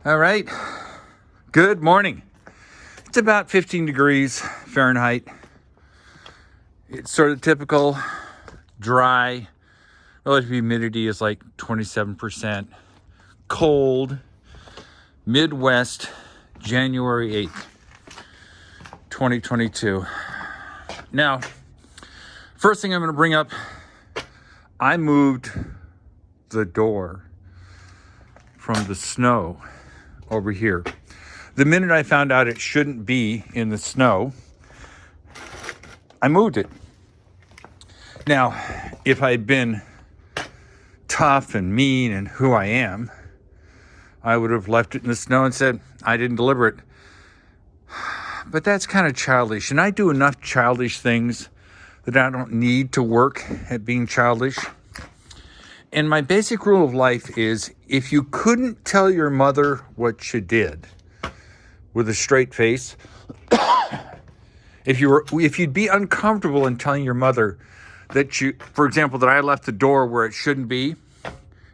All right. Good morning. It's about 15 degrees Fahrenheit. It's sort of typical, dry. Relative humidity is like 27%. Cold. Midwest, January 8th, 2022. Now, first thing I'm going to bring up, I moved the door from the snow over here. The minute I found out it shouldn't be in the snow, I moved it. Now, if I'd been tough and mean and who I am, I would have left it in the snow and said, I didn't deliver it. But that's kind of childish. And I do enough childish things that I don't need to work at being childish. And my basic rule of life is, if you couldn't tell your mother what you did with a straight face, if you'd be uncomfortable in telling your mother that you, for example, that I left the door where it shouldn't be,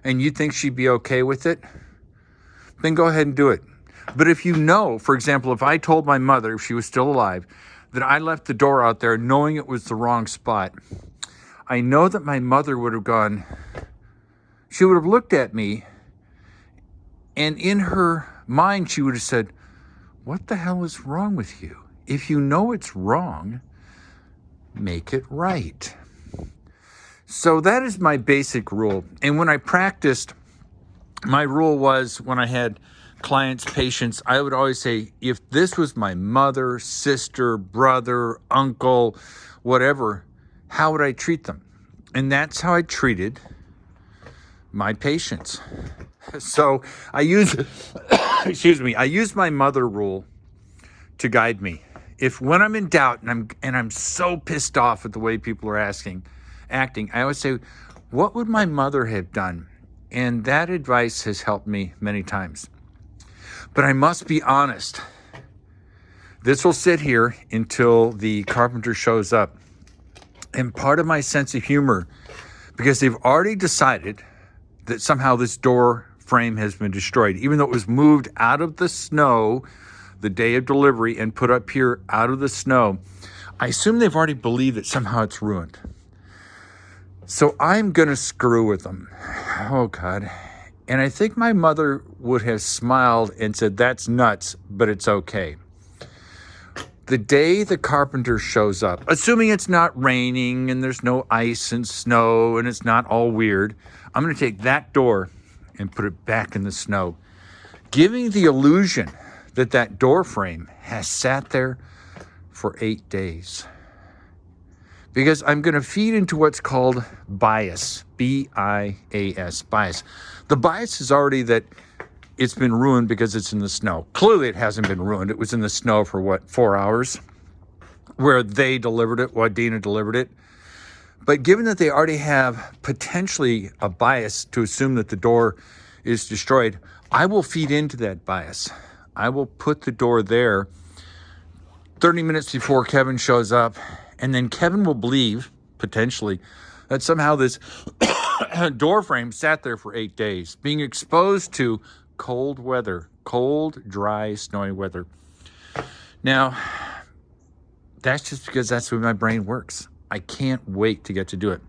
and you think she'd be okay with it, then go ahead and do it. But if you know, for example, if I told my mother, if she was still alive, that I left the door out there knowing it was the wrong spot, I know that my mother would have gone, she would have looked at me, and in her mind, she would have said, what the hell is wrong with you? If you know it's wrong, make it right. So that is my basic rule. And when I practiced, my rule was, when I had clients, patients, I would always say, if this was my mother, sister, brother, uncle, whatever, how would I treat them? And that's how I treated my patients. So I use, I use my mother rule to guide me. If when I'm in doubt and I'm so pissed off at the way people are acting, I always say, what would my mother have done? And that advice has helped me many times. But I must be honest. This will sit here until the carpenter shows up. And part of my sense of humor, because they've already decided that somehow this door frame has been destroyed, even though it was moved out of the snow the day of delivery and put up here out of the snow, I assume they've already believed that somehow it's ruined. So I'm going to screw with them. Oh, God. And I think my mother would have smiled and said, that's nuts, but it's okay. The day the carpenter shows up, assuming it's not raining and there's no ice and snow and it's not all weird, I'm going to take that door and put it back in the snow, giving the illusion that that door frame has sat there for 8 days. Because I'm going to feed into what's called bias, B-I-A-S, bias. The bias is already that it's been ruined because it's in the snow. Clearly it hasn't been ruined. It was in the snow for 4 hours, where they delivered it, Wadena delivered it. But given that they already have potentially a bias to assume that the door is destroyed, I will feed into that bias. I will put the door there 30 minutes before Kevin shows up, and then Kevin will believe, potentially, that somehow this door frame sat there for 8 days, being exposed to cold weather, cold, dry, snowy weather. Now, that's just because that's the way my brain works. I can't wait to get to do it.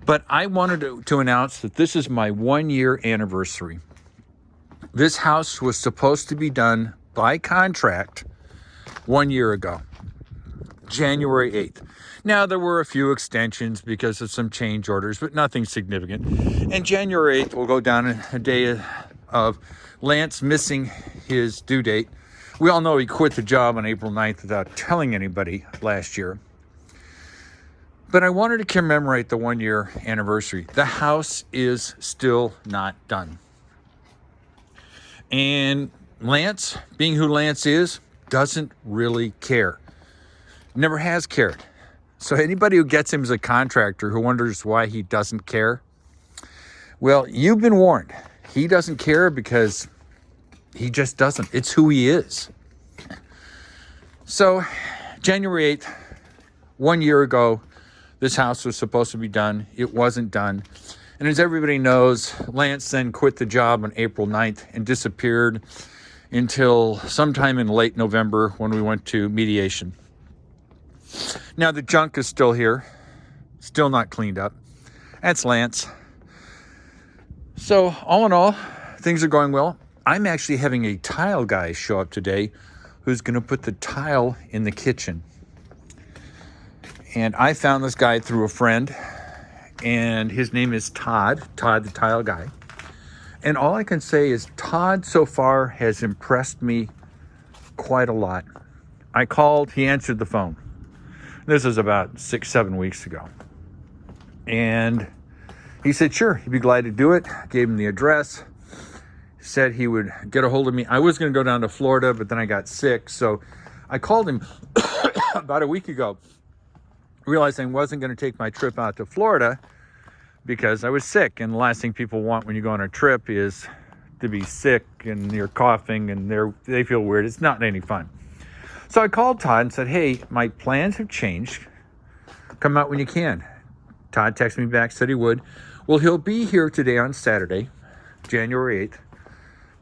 But I wanted to announce that this is my 1-year anniversary. This house was supposed to be done by contract 1 year ago, January 8th. Now, there were a few extensions because of some change orders, but nothing significant. And January 8th will go down a day of Lance missing his due date. We all know he quit the job on April 9th without telling anybody last year. But I wanted to commemorate the 1-year anniversary. The house is still not done. And Lance, being who Lance is, doesn't really care. Never has cared. So anybody who gets him as a contractor who wonders why he doesn't care, well, you've been warned. He doesn't care because he just doesn't. It's who he is. So January 8th, 1 year ago, this house was supposed to be done. It wasn't done. And as everybody knows, Lance then quit the job on April 9th and disappeared until sometime in late November when we went to mediation. Now the junk is still here, still not cleaned up. That's Lance. So all in all, things are going well. I'm actually having a tile guy show up today who's going to put the tile in the kitchen. And I found this guy through a friend, and his name is Todd the tile guy. And all I can say is Todd so far has impressed me quite a lot. I called, he answered the phone. This was about 6-7 weeks ago. And he said, sure, he'd be glad to do it. I gave him the address. Said he would get a hold of me. I was going to go down to Florida, but then I got sick. So I called him about a week ago, realizing I wasn't going to take my trip out to Florida because I was sick. And the last thing people want when you go on a trip is to be sick and you're coughing and they feel weird. It's not any fun. So I called Todd and said, hey, my plans have changed. Come out when you can. Todd texted me back, said he would. Well, he'll be here today on Saturday, January 8th,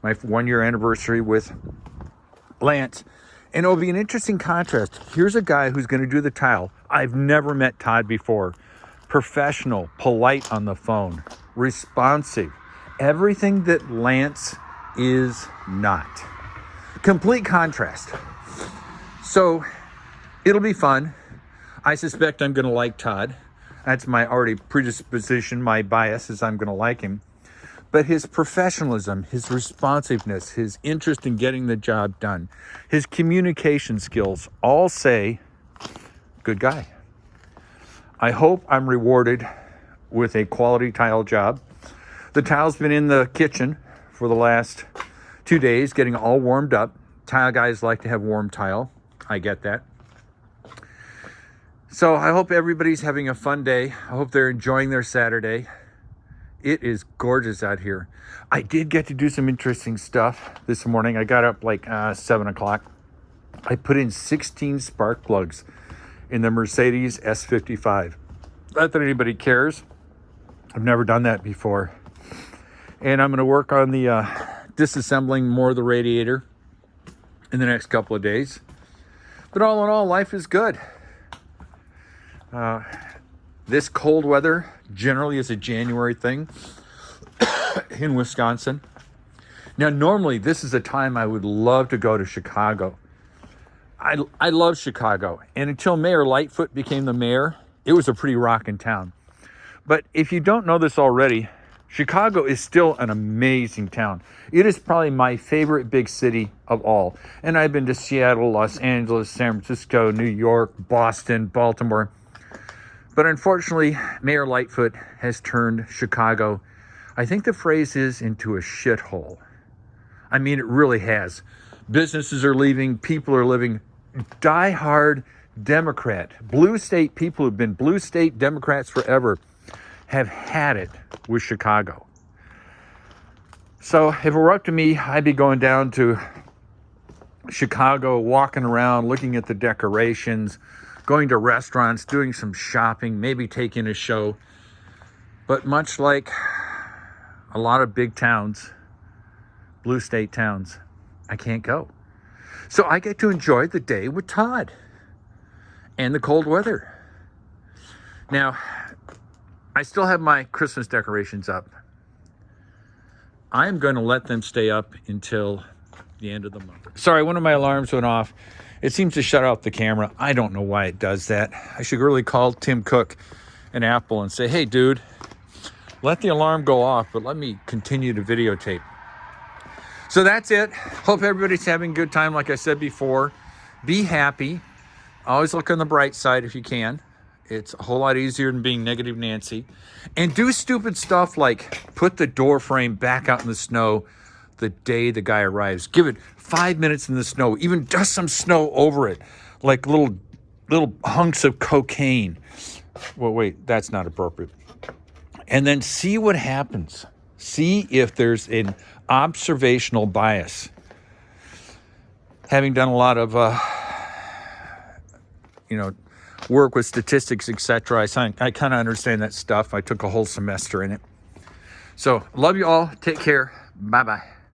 my 1-year anniversary with Lance. And it'll be an interesting contrast. Here's a guy who's going to do the tile. I've never met Todd before. Professional, polite on the phone, responsive. Everything that Lance is not. Complete contrast. So it'll be fun. I suspect I'm going to like Todd. That's my already predisposition, my bias is I'm going to like him. But his professionalism, his responsiveness, his interest in getting the job done, his communication skills all say, good guy. I hope I'm rewarded with a quality tile job. The tile's been in the kitchen for the last 2 days, getting all warmed up. Tile guys like to have warm tile. I get that. So I hope everybody's having a fun day. I hope they're enjoying their Saturday. It is gorgeous out here. I did get to do some interesting stuff this morning. I got up like 7 o'clock. I put in 16 spark plugs in the Mercedes S55. Not that anybody cares. I've never done that before. And I'm going to work on the disassembling more of the radiator in the next couple of days. But all in all, life is good. This cold weather generally is a January thing in Wisconsin. Now, normally this is a time I would love to go to Chicago. I love Chicago. And until Mayor Lightfoot became the mayor, it was a pretty rockin' town. But if you don't know this already, Chicago is still an amazing town. It is probably my favorite big city of all. And I've been to Seattle, Los Angeles, San Francisco, New York, Boston, Baltimore. But unfortunately, Mayor Lightfoot has turned Chicago, I think the phrase is, into a shithole. I mean, it really has. Businesses are leaving, people are living. Die-hard Democrat, blue state people who've been blue state Democrats forever have had it with Chicago. So if it were up to me, I'd be going down to Chicago, walking around, looking at the decorations, going to restaurants, doing some shopping, maybe taking a show. But much like a lot of big towns, blue state towns, I can't go. So I get to enjoy the day with Todd and the cold weather. Now, I still have my Christmas decorations up. I'm going to let them stay up until the end of the month. Sorry, one of my alarms went off. It seems to shut off the camera. I don't know why it does that. I should really call Tim Cook and Apple and say, hey, dude, let the alarm go off, but let me continue to videotape. So that's it. Hope everybody's having a good time. Like I said before, be happy. Always look on the bright side if you can. It's a whole lot easier than being negative Nancy. And do stupid stuff like put the door frame back out in the snow the day the guy arrives. Give it 5 minutes in the snow. Even dust some snow over it, like little hunks of cocaine. Well, wait, that's not appropriate. And then see what happens. See if there's an observational bias. Having done a lot of, work with statistics, etc., I kind of understand that stuff. I took a whole semester in it. So love you all. Take care. Bye-bye.